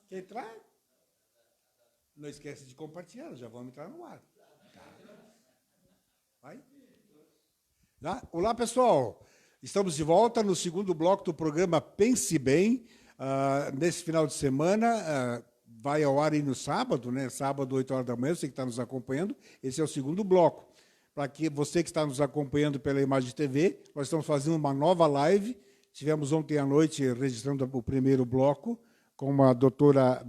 Quer entrar? Não esquece de compartilhar, já vamos entrar no ar. Tá. Vai. Tá? Olá, pessoal. Estamos de volta no segundo bloco do programa Pense Bem. Nesse final de semana, vai ao ar aí no sábado, né? Sábado, 8 horas da manhã, você que está nos acompanhando. Esse é o segundo bloco. Para que você que está nos acompanhando pela Imagem TV, nós estamos fazendo uma nova live. Tivemos ontem à noite registrando o primeiro bloco com a doutora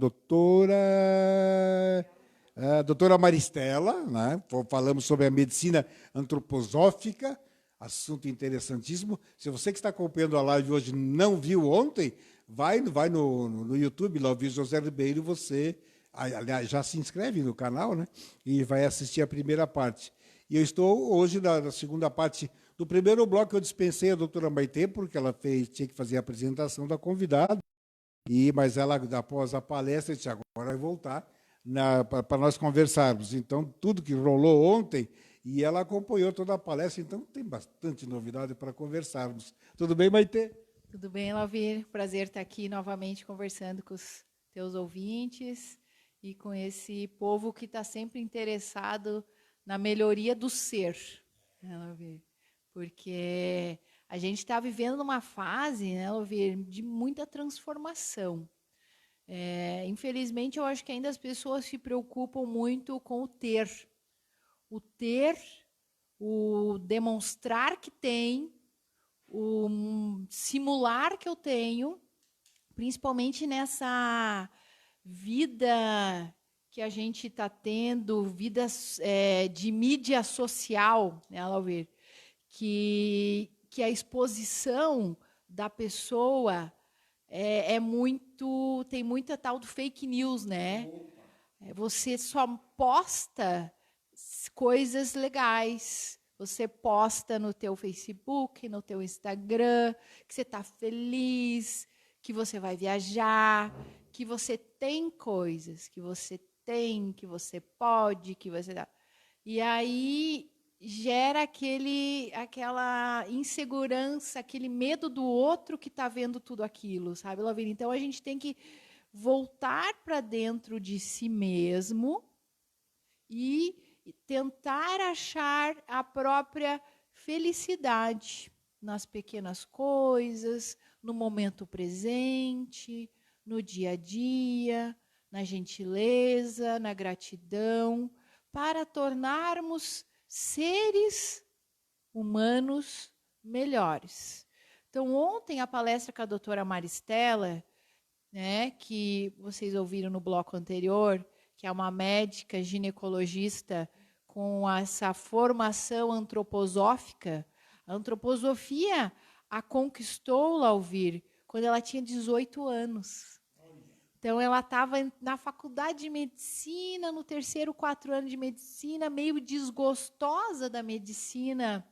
Maristela, né? Falamos sobre a medicina antroposófica, assunto interessantíssimo. Se você que está acompanhando a live hoje não viu ontem, vai no YouTube, lá o José Ribeiro, você aliás, já se inscreve no canal, né? E vai assistir a primeira parte. E eu estou hoje na segunda parte do primeiro bloco. Eu dispensei a doutora Maitê, porque ela tinha que fazer a apresentação da convidada, mas ela, após a palestra, disse, agora vai voltar para nós conversarmos. Então, tudo que rolou ontem, e ela acompanhou toda a palestra, então tem bastante novidade para conversarmos. Tudo bem, Maitê? Tudo bem, Lauvir. Prazer estar aqui novamente conversando com os teus ouvintes e com esse povo que está sempre interessado na melhoria do ser, né, Lauvir? Porque a gente está vivendo numa fase, né, Lauvir, de muita transformação. Infelizmente, eu acho que ainda as pessoas se preocupam muito com o ter, o demonstrar que tem, o simular que eu tenho, principalmente nessa vida que a gente está tendo, vida de mídia social, né, Lauvir? Que a exposição da pessoa tem muita tal do fake news, né? Você só posta coisas legais. Você posta no teu Facebook, no teu Instagram, que você está feliz, que você vai viajar, que você tem coisas, que você tem, que você pode, que você dá. E aí gera aquela insegurança, aquele medo do outro que está vendo tudo aquilo, sabe, Lavínia? Então, a gente tem que voltar para dentro de si mesmo e tentar achar a própria felicidade nas pequenas coisas, no momento presente, no dia a dia, na gentileza, na gratidão, para tornarmos seres humanos melhores. Então, ontem, a palestra com a doutora Maristela, né, que vocês ouviram no bloco anterior, que é uma médica ginecologista com essa formação antroposófica. A antroposofia a conquistou, Lauvir, quando ela tinha 18 anos. Então, ela estava na faculdade de medicina, no terceiro, 4 anos de medicina, meio desgostosa da medicina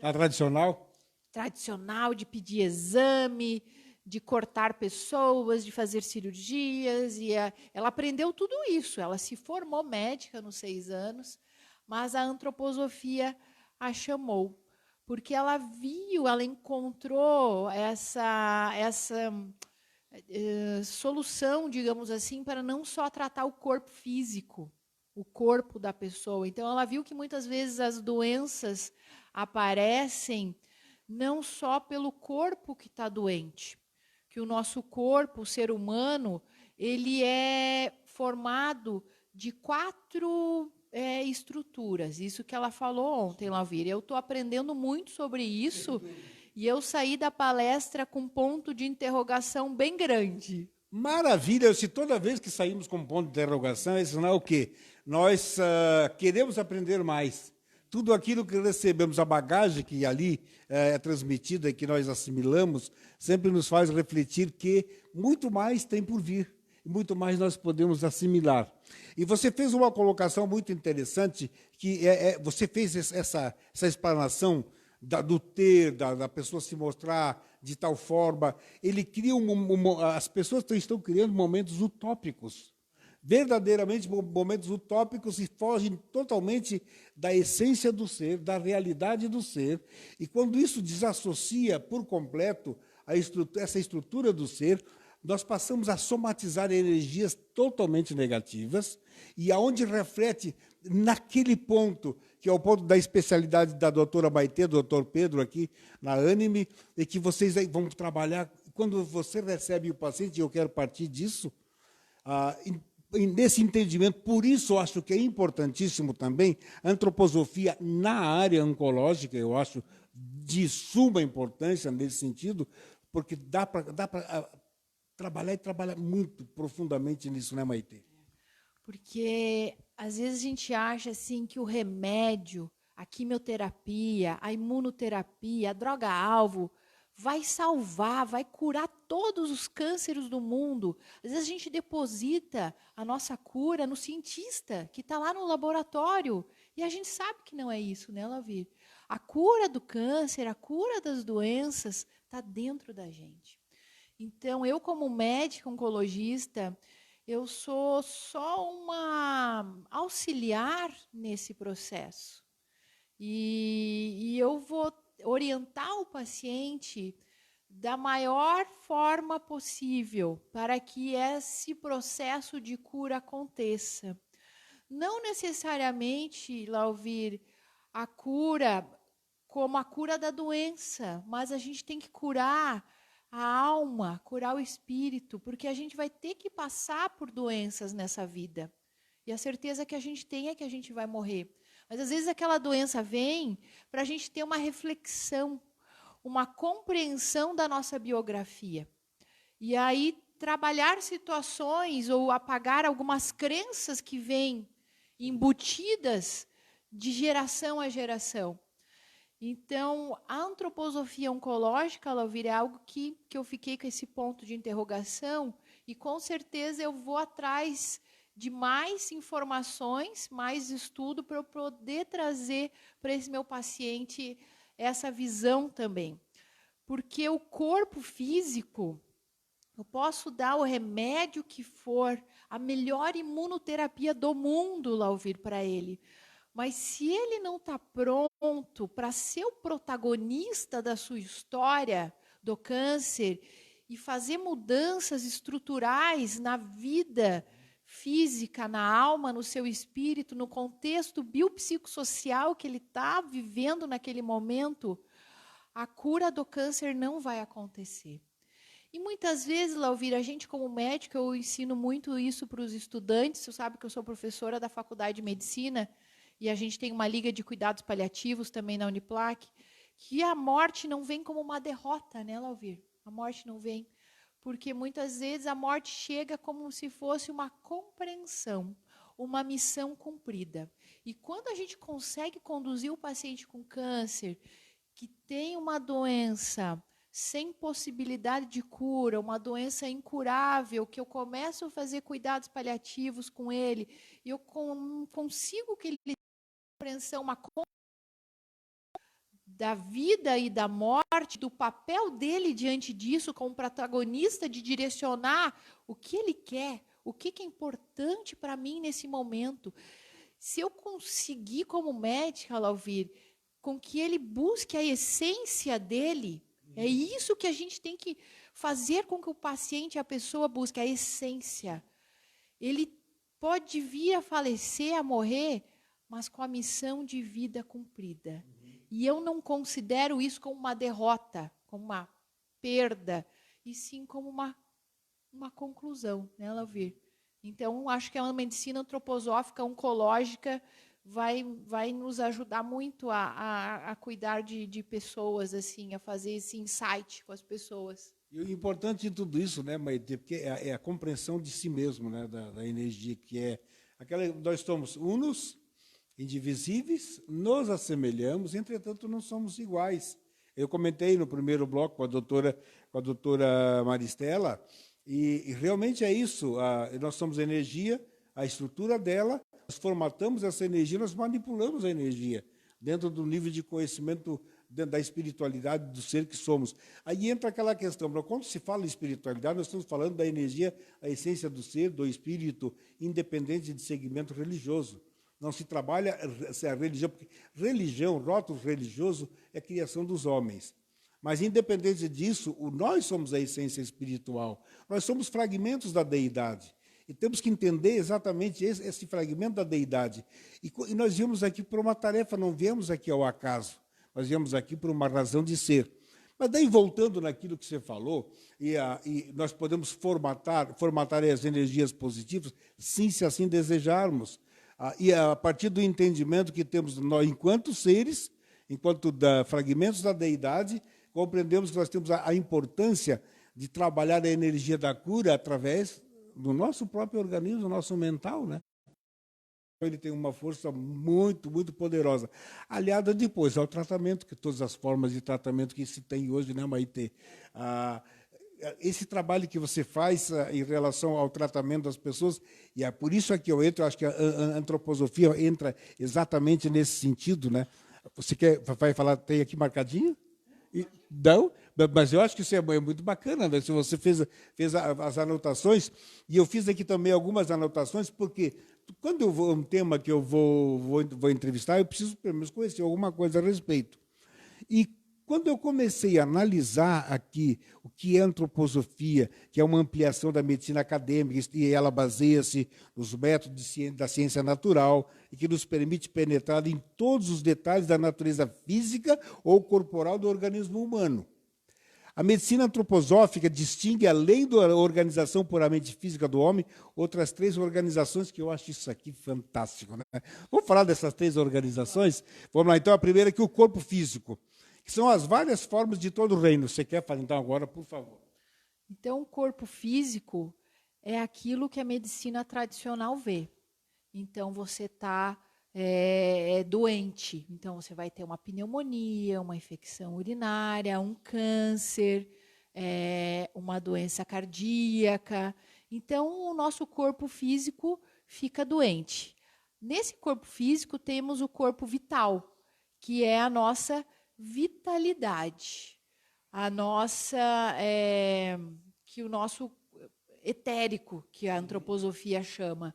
A tradicional? Tradicional, de pedir exame, de cortar pessoas, de fazer cirurgias. E ela aprendeu tudo isso. Ela se formou médica nos 6 anos, mas a antroposofia a chamou, porque ela encontrou essa solução, digamos assim, para não só tratar o corpo físico, o corpo da pessoa. Então, ela viu que muitas vezes as doenças aparecem não só pelo corpo que está doente, que o nosso corpo, o ser humano, ele é formado de 4 estruturas. Isso que ela falou ontem, Lavíria. Eu estou aprendendo muito sobre isso. E eu saí da palestra com um ponto de interrogação bem grande. Maravilha! Se toda vez que saímos com um ponto de interrogação, é sinal o quê? Nós queremos aprender mais. Tudo aquilo que recebemos, a bagagem que ali é transmitida e que nós assimilamos, sempre nos faz refletir que muito mais tem por vir, muito mais nós podemos assimilar. E você fez uma colocação muito interessante, que você fez essa explanação do ter, da pessoa se mostrar de tal forma. Ele cria as pessoas estão criando momentos utópicos, verdadeiramente momentos utópicos, e fogem totalmente da essência do ser, da realidade do ser. E quando isso desassocia por completo essa estrutura do ser, nós passamos a somatizar energias totalmente negativas e aonde reflete naquele ponto, que é o ponto da especialidade da doutora Maitê, do doutor Pedro aqui na Anime, e que vocês aí vão trabalhar. Quando você recebe o paciente, e eu quero partir disso, nesse entendimento, por isso eu acho que é importantíssimo também a antroposofia na área oncológica, eu acho de suma importância nesse sentido, porque dá para trabalhar e trabalhar muito profundamente nisso, né, Maitê? Porque às vezes a gente acha assim que o remédio, a quimioterapia, a imunoterapia, a droga-alvo vai salvar, vai curar todos os cânceres do mundo. Às vezes a gente deposita a nossa cura no cientista que está lá no laboratório e a gente sabe que não é isso, né, Lauvir? A cura do câncer, a cura das doenças está dentro da gente. Então, eu como médica oncologista, eu sou só uma auxiliar nesse processo. E eu vou orientar o paciente da maior forma possível para que esse processo de cura aconteça. Não necessariamente, Lauvir, a cura como a cura da doença, mas a gente tem que curar a alma, curar o espírito, porque a gente vai ter que passar por doenças nessa vida. E a certeza que a gente tem é que a gente vai morrer. Mas às vezes aquela doença vem para a gente ter uma reflexão, uma compreensão da nossa biografia. E aí trabalhar situações ou apagar algumas crenças que vêm embutidas de geração a geração. Então, a antroposofia oncológica, Lauvir, é algo que eu fiquei com esse ponto de interrogação e, com certeza, eu vou atrás de mais informações, mais estudo, para eu poder trazer para esse meu paciente essa visão também. Porque o corpo físico, eu posso dar o remédio que for, a melhor imunoterapia do mundo, Lauvir, para ele. Mas se ele não está pronto para ser o protagonista da sua história do câncer e fazer mudanças estruturais na vida física, na alma, no seu espírito, no contexto biopsicossocial que ele está vivendo naquele momento, a cura do câncer não vai acontecer. E muitas vezes, Lauvir, a gente como médico, eu ensino muito isso para os estudantes, você sabe que eu sou professora da Faculdade de Medicina, e a gente tem uma liga de cuidados paliativos também na Uniplac, que a morte não vem como uma derrota, né, Lauvir? A morte não vem, porque muitas vezes a morte chega como se fosse uma compreensão, uma missão cumprida. E quando a gente consegue conduzir o paciente com câncer, que tem uma doença sem possibilidade de cura, uma doença incurável, que eu começo a fazer cuidados paliativos com ele, e eu consigo que ele compreensão, uma da vida e da morte, do papel dele diante disso como protagonista de direcionar o que ele quer, o que é importante para mim nesse momento. Se eu conseguir como médica, Lauvir, com que ele busque a essência dele, é isso que a gente tem que fazer com que o paciente, a pessoa busque a essência. Ele pode vir a falecer, a morrer, mas com a missão de vida cumprida. E eu não considero isso como uma derrota, como uma perda, e sim como uma conclusão, né, Lauvir? Então, acho que a medicina antroposófica oncológica vai nos ajudar muito a cuidar de pessoas, assim, a fazer esse insight com as pessoas. E o importante de tudo isso, né, Maite, porque é a compreensão de si mesmo, né, da energia, que é aquela. Nós somos unos, indivisíveis, nos assemelhamos, entretanto não somos iguais. Eu comentei no primeiro bloco com a doutora Maristela, e realmente é isso. Nós somos energia, a estrutura dela, nós formatamos essa energia, nós manipulamos a energia dentro do nível de conhecimento, dentro da espiritualidade do ser que somos. Aí entra aquela questão, quando se fala em espiritualidade, nós estamos falando da energia, a essência do ser, do espírito, independente de segmento religioso. Não se trabalha a religião, porque religião, rótulo religioso, é criação dos homens. Mas, independente disso, nós somos a essência espiritual. Nós somos fragmentos da deidade. E temos que entender exatamente esse fragmento da deidade. E nós viemos aqui por uma tarefa, não viemos aqui ao acaso. Nós viemos aqui por uma razão de ser. Mas daí, voltando naquilo que você falou, e nós podemos formatar as energias positivas, sim, se assim desejarmos. E a partir do entendimento que temos nós, enquanto seres, enquanto fragmentos da deidade, compreendemos que nós temos a importância de trabalhar a energia da cura através do nosso próprio organismo, do nosso mental, né? Ele tem uma força muito, muito poderosa, aliada depois ao tratamento, que todas as formas de tratamento que se tem hoje, né, Maitê? Esse trabalho que você faz em relação ao tratamento das pessoas, e é por isso que eu entro, acho que a antroposofia entra exatamente nesse sentido, né? Você vai falar, tem aqui marcadinho? Não, mas eu acho que isso é muito bacana, né? Se você fez as anotações, e eu fiz aqui também algumas anotações, porque quando eu vou um tema que eu vou entrevistar, eu preciso pelo menos conhecer alguma coisa a respeito. E quando eu comecei a analisar aqui o que é antroposofia, que é uma ampliação da medicina acadêmica, e ela baseia-se nos métodos da ciência natural, e que nos permite penetrar em todos os detalhes da natureza física ou corporal do organismo humano. A medicina antroposófica distingue, além da organização puramente física do homem, outras 3 organizações que eu acho isso aqui fantástico, né? Vamos falar dessas 3 organizações? Vamos lá, então, a primeira aqui, o corpo físico, que são as várias formas de todo o reino. Você quer falar, então, agora, por favor? Então, o corpo físico é aquilo que a medicina tradicional vê. Então, você está doente. Então, você vai ter uma pneumonia, uma infecção urinária, um câncer, uma doença cardíaca. Então, o nosso corpo físico fica doente. Nesse corpo físico, temos o corpo vital, que é a nossa vitalidade, a nossa, que o nosso etérico, que a antroposofia chama.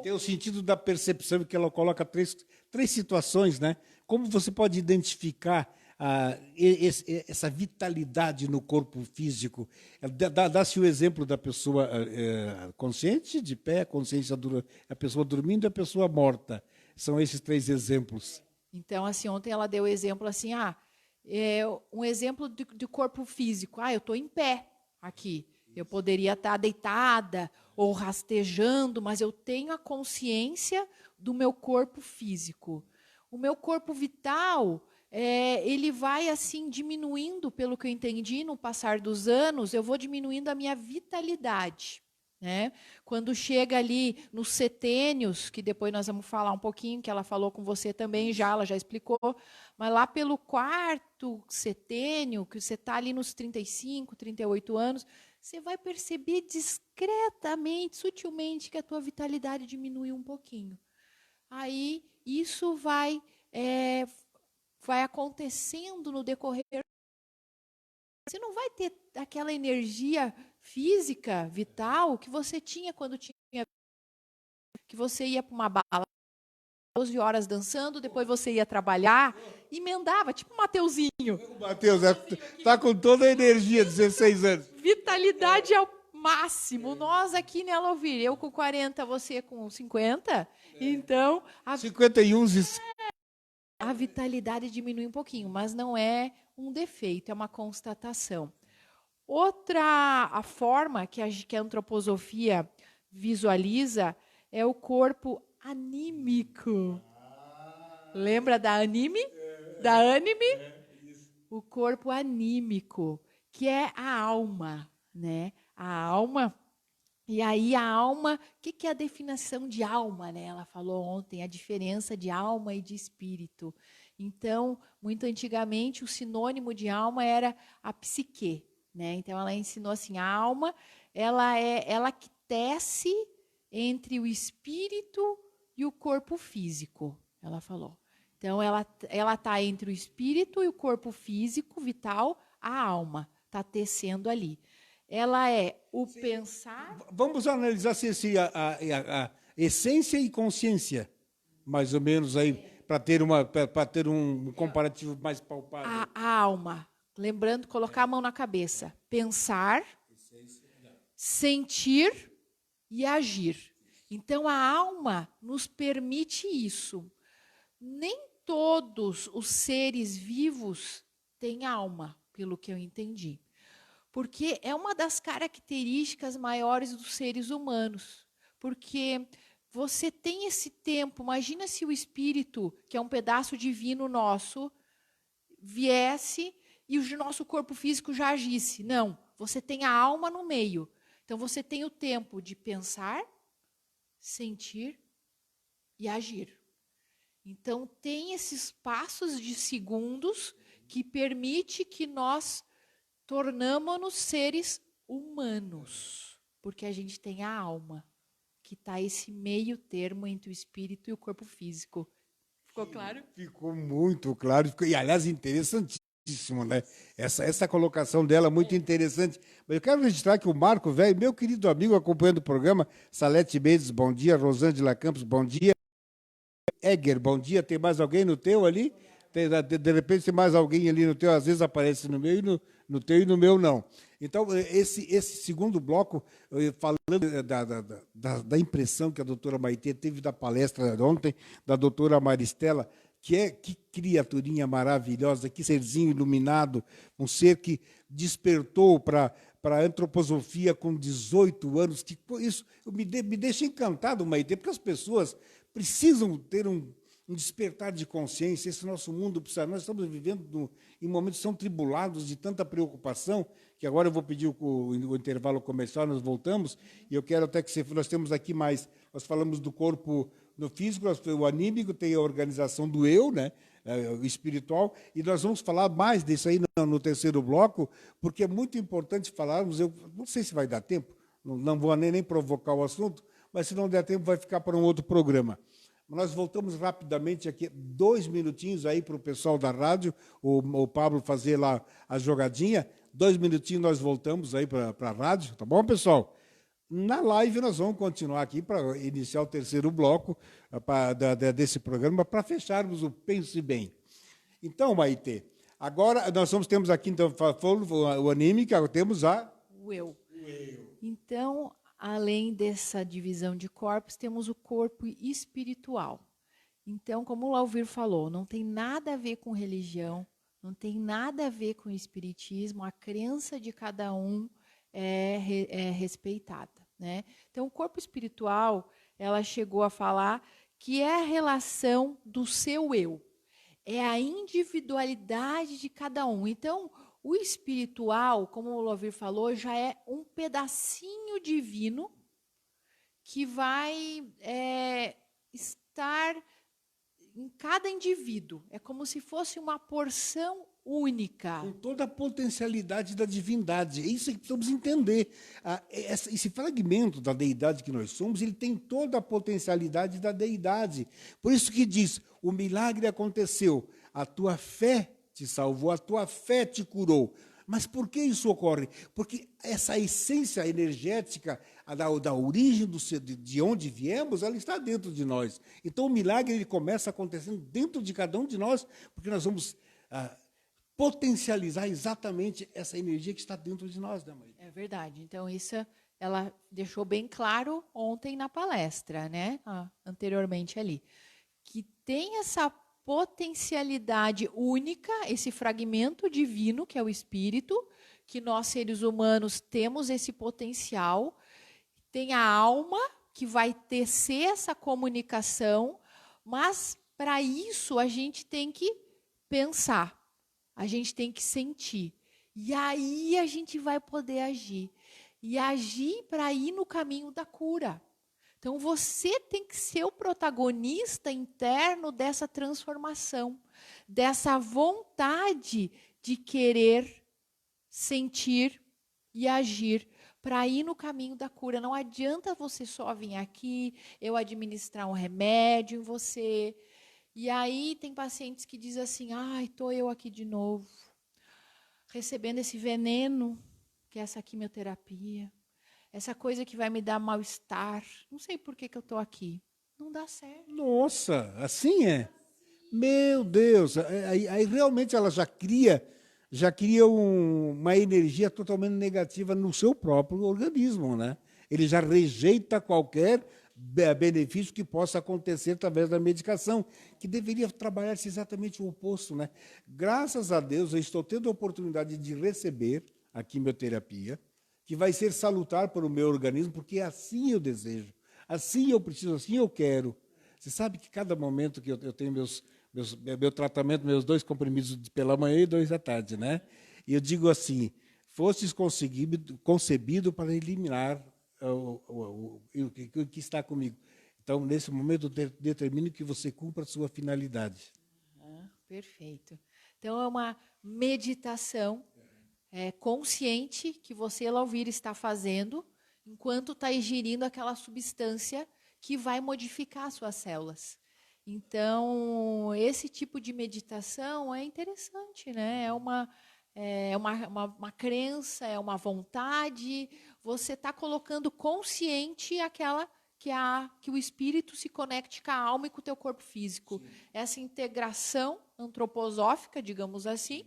Tem o sentido da percepção, que ela coloca três situações, né? Como você pode identificar essa vitalidade no corpo físico? Dá-se o exemplo da pessoa consciente, de pé, consciência, a pessoa dormindo e a pessoa morta. São esses 3 exemplos. Então, assim, ontem ela deu o exemplo assim, um exemplo de corpo físico. Eu estou em pé aqui. Eu poderia estar deitada ou rastejando, mas eu tenho a consciência do meu corpo físico. O meu corpo vital, ele vai assim diminuindo, pelo que eu entendi, no passar dos anos, eu vou diminuindo a minha vitalidade. Né? Quando chega ali nos setênios, que depois nós vamos falar um pouquinho, que ela falou com você também, ela já explicou, mas lá pelo 4º setênio, que você está ali nos 35, 38 anos, você vai perceber discretamente, sutilmente, que a tua vitalidade diminuiu um pouquinho. Aí, isso vai acontecendo no decorrer. Você não vai ter aquela energia física, vital, que você tinha quando que você ia para uma bala 12 horas dançando, depois você ia trabalhar, emendava, tipo o Mateuzinho. O Mateus está com toda a energia, 16 anos. Vitalidade ao máximo. Nós aqui, né, Elvir? Eu com 40, você com 50. Então, 51. A vitalidade diminui um pouquinho, mas não é um defeito, é uma constatação. A forma que a antroposofia visualiza é o corpo anímico. Lembra da anime? Da ânime? O corpo anímico, que é a alma, né? A alma. E aí a alma, o que é a definição de alma, né? Ela falou ontem, a diferença de alma e de espírito. Então, muito antigamente, o sinônimo de alma era a psique, né? Então, ela ensinou assim, a alma, ela que tece entre o espírito e o corpo físico, ela falou. Então, ela está entre o espírito e o corpo físico, vital, a alma está tecendo ali. Ela é o pensar... Vamos analisar se a essência e consciência, mais ou menos aí, para ter um comparativo mais palpável. A alma, lembrando, colocar a mão na cabeça. Pensar, sentir e agir. Então, a alma nos permite isso. Nem todos os seres vivos têm alma, pelo que eu entendi. Porque é uma das características maiores dos seres humanos. Porque você tem esse tempo, imagina se o espírito, que é um pedaço divino nosso, viesse e o nosso corpo físico já agisse. Não, você tem a alma no meio. Então, você tem o tempo de pensar, sentir e agir. Então, tem esses passos de segundos que permite que nós tornamos-nos seres humanos, porque a gente tem a alma, que está esse meio termo entre o espírito e o corpo físico. Ficou claro? Ficou muito claro, e aliás, interessantíssimo, né? Essa colocação dela, muito interessante. Mas eu quero registrar que o Marco Velho, meu querido amigo, acompanhando o programa, Salete Mendes, bom dia, Rosângela Campos, bom dia. Egger, bom dia. Tem mais alguém no teu ali? De repente tem mais alguém ali no teu, às vezes aparece no meu, no teu e no meu não. Então, esse segundo bloco, falando da impressão que a doutora Maitê teve da palestra de ontem, da doutora Maristela, que criaturinha maravilhosa, que serzinho iluminado, um ser que despertou para a antroposofia com 18 anos. Que isso me deixa encantado, Maitê, porque as pessoas precisam ter um despertar de consciência. Esse nosso mundo precisa. Nós estamos vivendo em momentos tão tribulados, de tanta preocupação, que agora eu vou pedir o intervalo comercial, nós voltamos, e eu quero até que nós temos aqui mais, nós falamos do corpo no físico, o anímico, tem a organização do eu, né, o espiritual, e nós vamos falar mais disso aí no terceiro bloco, porque é muito importante falarmos, eu não sei se vai dar tempo, não vou nem provocar o assunto, mas se não der tempo vai ficar para um outro programa. Nós voltamos rapidamente aqui, 2 minutinhos aí para o pessoal da rádio, o Pablo fazer lá a jogadinha. 2 minutinhos nós voltamos aí para a rádio, tá bom, pessoal? Na live nós vamos continuar aqui para iniciar o terceiro bloco desse programa, para fecharmos o Pense Bem. Então, Maitê, agora temos aqui, então, o anímico, temos o eu. Então, além dessa divisão de corpos, temos o corpo espiritual. Então, como o Lauvir falou, não tem nada a ver com religião, não tem nada a ver com espiritismo, a crença de cada um é respeitada, né? Então, o corpo espiritual, ela chegou a falar que é a relação do seu eu, é a individualidade de cada um. Então, o espiritual, como o Lauvir falou, já é um pedacinho divino que vai estar em cada indivíduo. É como se fosse uma porção única. Com toda a potencialidade da divindade. É isso que precisamos entender. Esse fragmento da deidade que nós somos, ele tem toda a potencialidade da deidade. Por isso que diz, o milagre aconteceu, a tua fé te salvou, a tua fé te curou. Mas por que isso ocorre? Porque essa essência energética da origem de onde viemos, ela está dentro de nós. Então, o milagre ele começa acontecendo dentro de cada um de nós, porque nós vamos potencializar exatamente essa energia que está dentro de nós, né, mãe? É verdade. Então, isso ela deixou bem claro ontem na palestra, né? Anteriormente ali. Que tem essa potencialidade única, esse fragmento divino, que é o espírito, que nós, seres humanos, temos esse potencial. Tem a alma, que vai tecer essa comunicação, mas, para isso, a gente tem que pensar, a gente tem que sentir. E aí a gente vai poder agir. E agir para ir no caminho da cura. Então, você tem que ser o protagonista interno dessa transformação, dessa vontade de querer sentir e agir para ir no caminho da cura. Não adianta você só vir aqui, eu administrar um remédio em você. E aí tem pacientes que dizem assim, estou eu aqui de novo, recebendo esse veneno, que é essa quimioterapia. Essa coisa que vai me dar mal-estar. Não sei por que eu estou aqui. Não dá certo. Nossa, assim é? Meu Deus, aí realmente ela já cria uma energia totalmente negativa no seu próprio organismo, né? Ele já rejeita qualquer benefício que possa acontecer através da medicação, que deveria trabalhar-se exatamente o oposto, né? Graças a Deus, eu estou tendo a oportunidade de receber a quimioterapia, que vai ser salutar para o meu organismo, porque assim eu desejo, assim eu preciso, assim eu quero. Você sabe que cada momento que eu tenho meu tratamento, meus 2 comprimidos pela manhã e 2 à tarde, né? E eu digo assim, fostes concebido para eliminar o que está comigo. Então, nesse momento, eu determino que você cumpra a sua finalidade. Perfeito. Então, é uma meditação consciente que você, Lauvir, está fazendo enquanto está ingerindo aquela substância que vai modificar as suas células. Então, esse tipo de meditação é interessante, né? É uma crença, é uma vontade. Você está colocando consciente aquela que o espírito se conecte com a alma e com o teu corpo físico. Sim. Essa integração antroposófica, digamos assim,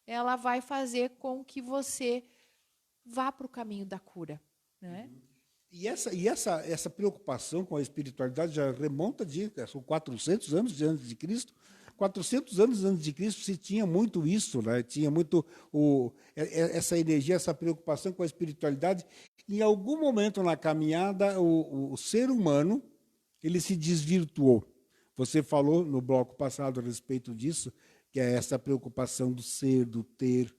ela vai fazer com que você vá para o caminho da cura, né? E essa preocupação com a espiritualidade já remonta são 400 anos antes de Cristo. 400 anos antes de Cristo se tinha muito isso, né? Tinha muito essa energia, essa preocupação com a espiritualidade. Em algum momento na caminhada, o ser humano ele se desvirtuou. Você falou no bloco passado a respeito disso, que é essa preocupação do ser, do ter,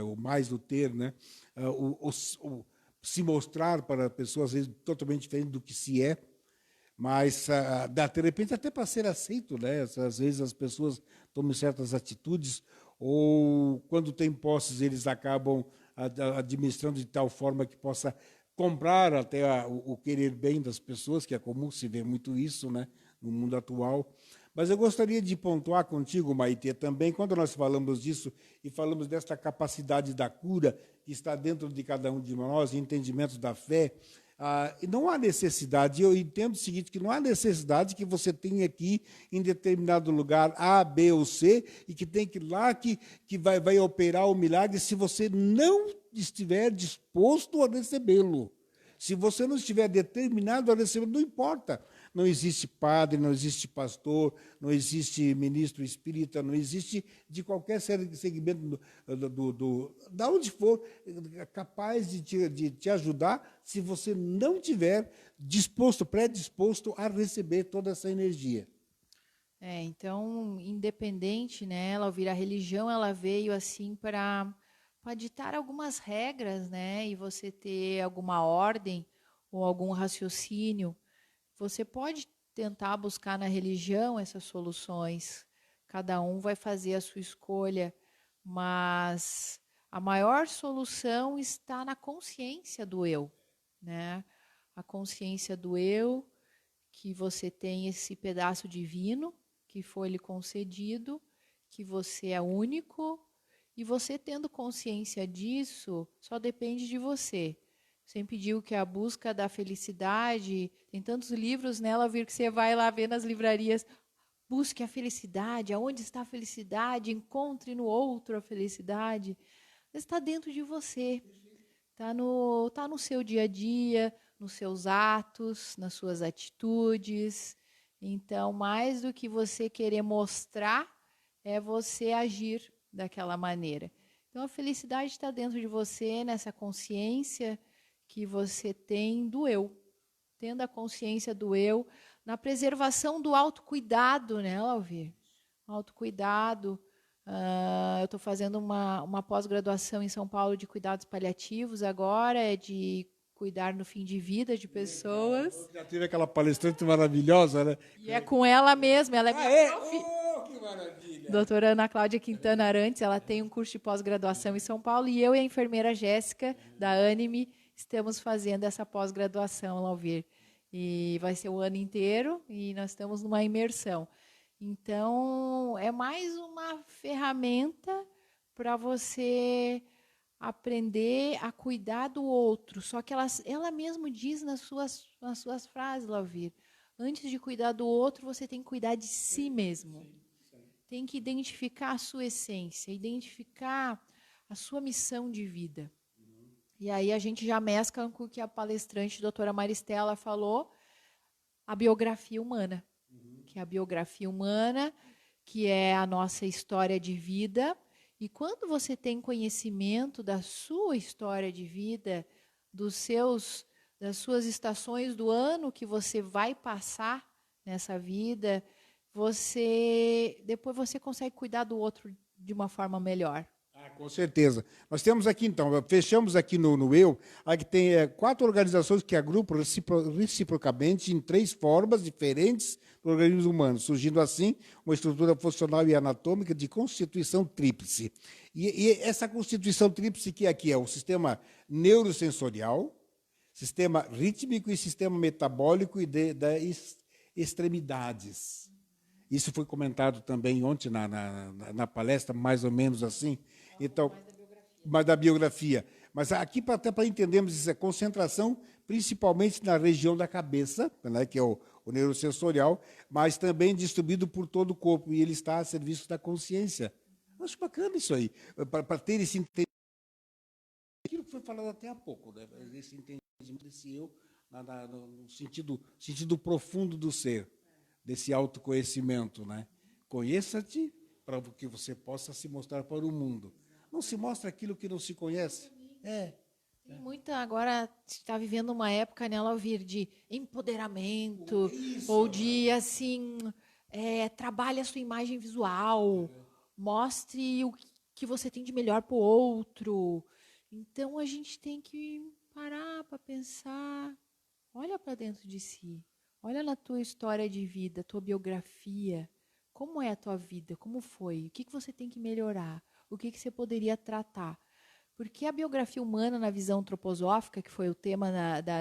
o mais do ter, né? Se mostrar para pessoas, às vezes, totalmente diferente do que se é, mas, de repente, até para ser aceito, né? Às vezes as pessoas tomam certas atitudes, ou, quando têm posses, eles acabam administrando de tal forma que possa comprar até o querer bem das pessoas, que é comum se ver muito isso, né, no mundo atual. Mas eu gostaria de pontuar contigo, Maitê, também, quando nós falamos disso e falamos desta capacidade da cura que está dentro de cada um de nós, entendimento da fé, não há necessidade, eu entendo o seguinte, que não há necessidade que você tenha aqui em determinado lugar A, B ou C, e que tem que ir lá que vai operar o milagre se você não estiver disposto a recebê-lo. Se você não estiver determinado a recebê-lo, não importa. Não existe padre, não existe pastor, não existe ministro espírita, não existe de qualquer segmento da onde for capaz de te ajudar, se você não tiver predisposto a receber toda essa energia. Então, independente, né, a religião ela veio assim para ditar algumas regras, né, e você ter alguma ordem ou algum raciocínio. Você pode tentar buscar na religião essas soluções. Cada um vai fazer a sua escolha, mas a maior solução está na consciência do eu, né? A consciência do eu, que você tem esse pedaço divino que foi lhe concedido, que você é único, e você tendo consciência disso, só depende de você. Sempre digo que a busca da felicidade, tem tantos livros nela, que você vai lá ver nas livrarias, busque a felicidade, aonde está a felicidade, encontre no outro a felicidade. Está dentro de você, está no seu dia a dia, nos seus atos, nas suas atitudes. Então, mais do que você querer mostrar, é você agir daquela maneira. Então, a felicidade está dentro de você, nessa consciência que você tem do eu. Tendo a consciência do eu, na preservação do autocuidado, né, Lauvir? Autocuidado. Eu estou fazendo uma pós-graduação em São Paulo de cuidados paliativos agora, é de cuidar no fim de vida de pessoas. Já teve aquela palestrante maravilhosa, né? E é com ela mesma, ela é minha prof. Oh, que maravilha! Doutora Ana Cláudia Quintana Arantes, ela tem um curso de pós-graduação em São Paulo, e eu e a enfermeira Jéssica, da Anime, estamos fazendo essa pós-graduação, Lauvir. E vai ser o ano inteiro, e nós estamos numa imersão. Então, é mais uma ferramenta para você aprender a cuidar do outro. Só que ela mesma diz nas suas frases, Lauvir, antes de cuidar do outro, você tem que cuidar de si mesmo. Tem que identificar a sua essência, identificar a sua missão de vida. E aí a gente já mescla com o que a palestrante, a doutora Maristela, falou, a biografia humana. Que é a biografia humana, que é a nossa história de vida. E quando você tem conhecimento da sua história de vida, das suas estações do ano que você vai passar nessa vida, depois você consegue cuidar do outro de uma forma melhor. Com certeza. Nós temos aqui, então, fechamos aqui no Eu, aqui tem 4 organizações que agrupam reciprocamente em 3 formas diferentes do organismo humano, surgindo assim uma estrutura funcional e anatômica de constituição tríplice. E essa constituição tríplice que aqui é o sistema neurosensorial, sistema rítmico e sistema metabólico e das extremidades. Isso foi comentado também ontem na palestra, mais ou menos assim. Então, mais da biografia. Mas aqui, até para entendermos isso, é concentração principalmente na região da cabeça, né, que é o neurosensorial, mas também distribuído por todo o corpo, e ele está a serviço da consciência. Acho bacana isso aí, para ter esse entendimento. Aquilo que foi falado até há pouco, né, esse entendimento desse eu, no sentido profundo do ser, desse autoconhecimento. Né? Conheça-te para que você possa se mostrar para o mundo. Não se mostra aquilo que não se conhece. Tem muita, agora está vivendo uma época, né, Lauvir, de empoderamento, ou de, assim, trabalhe a sua imagem visual, mostre o que você tem de melhor para o outro. Então, a gente tem que parar para pensar, olha para dentro de si, olha na tua história de vida, tua biografia, como é a tua vida, como foi, o que você tem que melhorar, o que você poderia tratar. Porque a biografia humana, na visão antroposófica, que foi o tema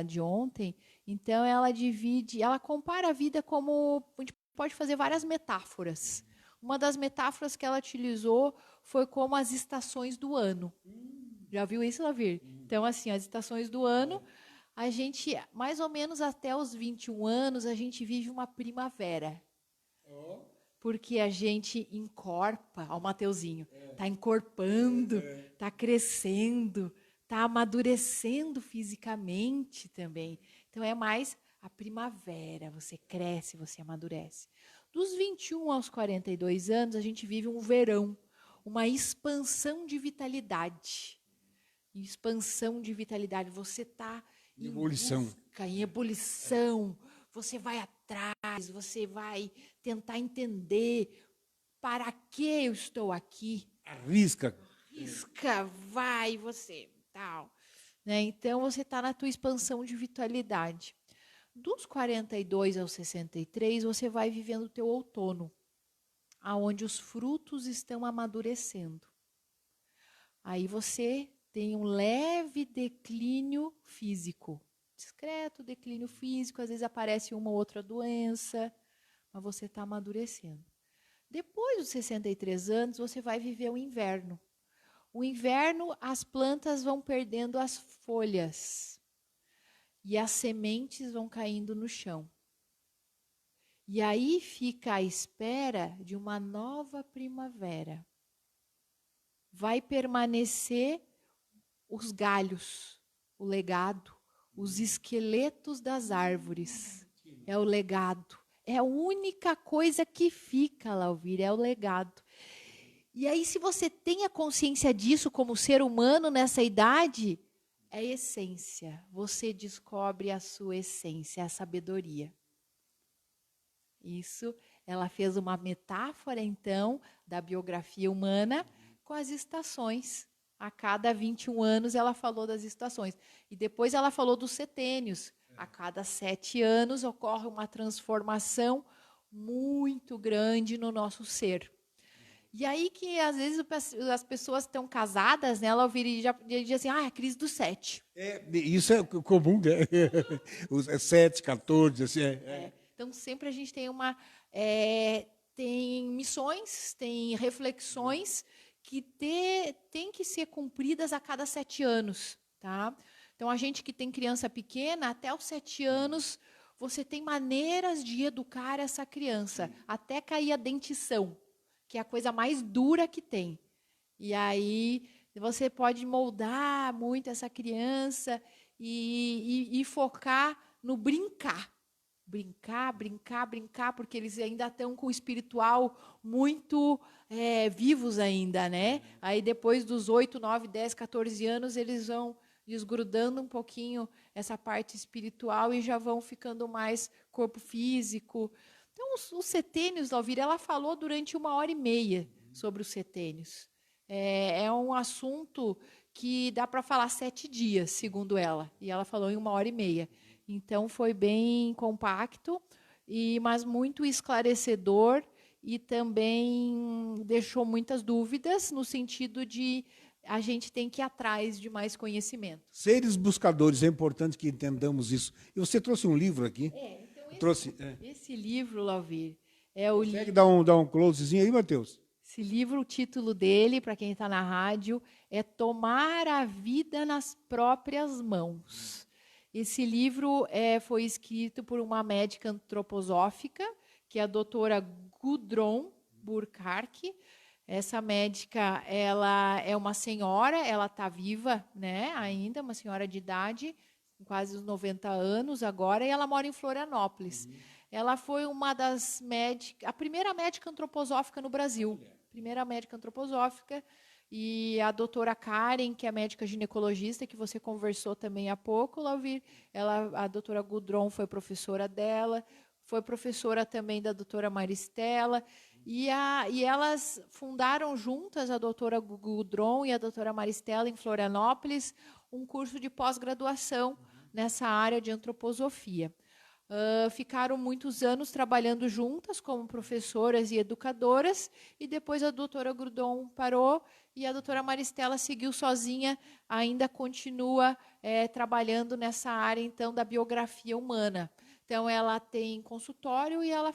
de ontem, então ela compara a vida como, a gente pode fazer várias metáforas. Uma das metáforas que ela utilizou foi como as estações do ano. Já viu isso, Lavir? Então, assim, as estações do ano, a gente, mais ou menos até os 21 anos, a gente vive uma primavera. Porque a gente encorpa, ó, o Mateuzinho, está encorpando, está crescendo, está amadurecendo fisicamente também. Então, é mais a primavera, você cresce, você amadurece. Dos 21 aos 42 anos, a gente vive um verão, uma expansão de vitalidade. Expansão de vitalidade, você está em ebulição, você vai atrás, você vai tentar entender para que eu estou aqui. Arrisca, vai, você, tal. Né? Então, você está na tua expansão de vitalidade. Dos 42 aos 63, você vai vivendo o teu outono, aonde os frutos estão amadurecendo. Aí você tem um leve declínio físico, discreto declínio físico, às vezes aparece uma ou outra doença, mas você está amadurecendo. Depois dos 63 anos, você vai viver o inverno. O inverno, as plantas vão perdendo as folhas e as sementes vão caindo no chão. E aí fica à espera de uma nova primavera. Vai permanecer os galhos, o legado, os esqueletos das árvores. É o legado. É a única coisa que fica, Lauvir, é o legado. E aí, se você tem a consciência disso como ser humano nessa idade, é essência. Você descobre a sua essência, a sabedoria. Isso, ela fez uma metáfora, então, da biografia humana com as estações. A cada 21 anos ela falou das estações. E depois ela falou dos setênios. A cada 7 anos ocorre uma transformação muito grande no nosso ser. E aí que, às vezes, as pessoas estão casadas, né? Ela ouvir já diz assim, a crise do 7. Isso é comum, né? Os 7, 14, assim. Então, sempre a gente tem tem missões, tem reflexões que tem que ser cumpridas a cada 7 anos, tá? Então, a gente que tem criança pequena, até os 7 anos, você tem maneiras de educar essa criança, até cair a dentição, que é a coisa mais dura que tem. E aí você pode moldar muito essa criança e focar no brincar. Brincar, brincar, brincar, porque eles ainda estão com o espiritual muito vivos ainda, né? Aí depois dos 8, 9, 10, 14 anos, eles vão desgrudando um pouquinho essa parte espiritual e já vão ficando mais corpo físico. Então, os setênios, Alvira, ela falou durante 1h30 sobre os setênios. É um assunto que dá para falar 7 dias, segundo ela, e ela falou em 1h30. Então, foi bem compacto, mas muito esclarecedor e também deixou muitas dúvidas no sentido de a gente tem que ir atrás de mais conhecimento. Seres buscadores, é importante que entendamos isso. E você trouxe um livro aqui. Então esse livro, Lauvir, é o livro... Consegue dar um closezinho aí, Matheus? Esse livro, o título dele, para quem está na rádio, é Tomar a Vida nas Próprias Mãos. Esse livro foi escrito por uma médica antroposófica, que é a doutora Gudrun Burkhardt. Essa médica, ela é uma senhora, ela está viva, né, ainda, uma senhora de idade, com quase os 90 anos agora, e ela mora em Florianópolis. Ela foi uma das médicas, a primeira médica antroposófica no Brasil. Primeira médica antroposófica. E a doutora Karen, que é médica ginecologista, que você conversou também há pouco, Lauvir, a doutora Gudrun foi professora dela, foi professora também da doutora Maristela, e elas fundaram juntas, a doutora Gudrun e a doutora Maristela, em Florianópolis, um curso de pós-graduação nessa área de antroposofia. Ficaram muitos anos trabalhando juntas como professoras e educadoras, e depois a doutora Gudrun parou e a doutora Maristela seguiu sozinha, ainda continua trabalhando nessa área então da biografia humana. Então, ela tem consultório e ela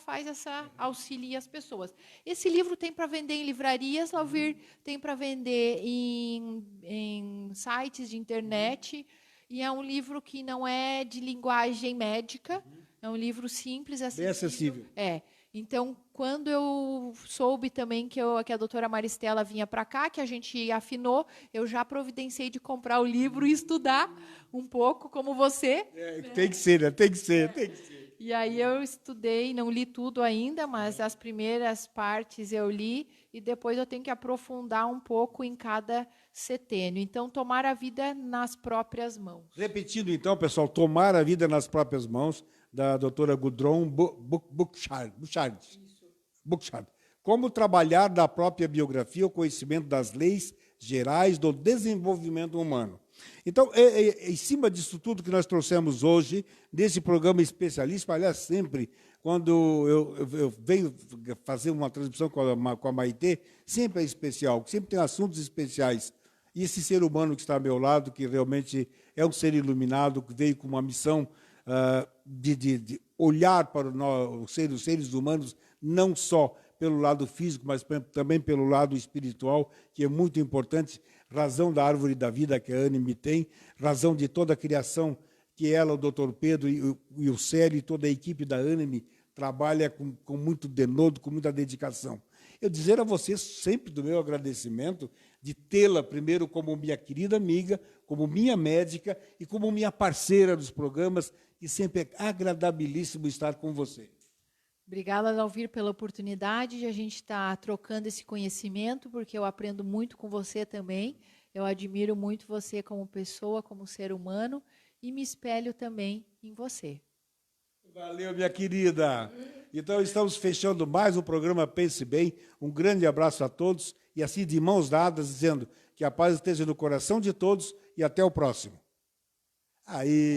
auxilia as pessoas. Esse livro tem para vender em livrarias, Lauvir, tem para vender em sites de internet, e é um livro que não é de linguagem médica, é um livro simples, bem acessível. Então, quando eu soube também que a doutora Maristela vinha para cá, que a gente afinou, eu já providenciei de comprar o livro e estudar um pouco, como você. Tem que ser, né? Tem que ser. E aí eu estudei, não li tudo ainda, mas as primeiras partes eu li, e depois eu tenho que aprofundar um pouco em cada setênio. Então, tomar a vida nas próprias mãos. Repetindo, então, pessoal, Tomar a Vida nas Próprias Mãos, da doutora Gudrun Burkhardt. Como trabalhar da própria biografia o conhecimento das leis gerais do desenvolvimento humano. Então, em cima disso tudo que nós trouxemos hoje, nesse programa especialíssimo, aliás, sempre, quando eu venho fazer uma transmissão com a Maitê, sempre é especial, sempre tem assuntos especiais. E esse ser humano que está ao meu lado, que realmente é um ser iluminado, que veio com uma missão de olhar para os seres humanos, não só pelo lado físico, mas também pelo lado espiritual, que é muito importante, razão da árvore da vida que a Anime tem, razão de toda a criação que ela, o Dr. Pedro e o Célio e toda a equipe da Anime trabalha com muito denodo, com muita dedicação. Eu dizer a vocês sempre do meu agradecimento de tê-la primeiro como minha querida amiga, como minha médica e como minha parceira dos programas, e sempre é agradabilíssimo estar com você. Obrigada, Lauvir, pela oportunidade de a gente estar trocando esse conhecimento, porque eu aprendo muito com você também. Eu admiro muito você como pessoa, como ser humano, e me espelho também em você. Valeu, minha querida. Então, estamos fechando mais um programa Pense Bem. Um grande abraço a todos e assim de mãos dadas, dizendo que a paz esteja no coração de todos e até o próximo. Aí.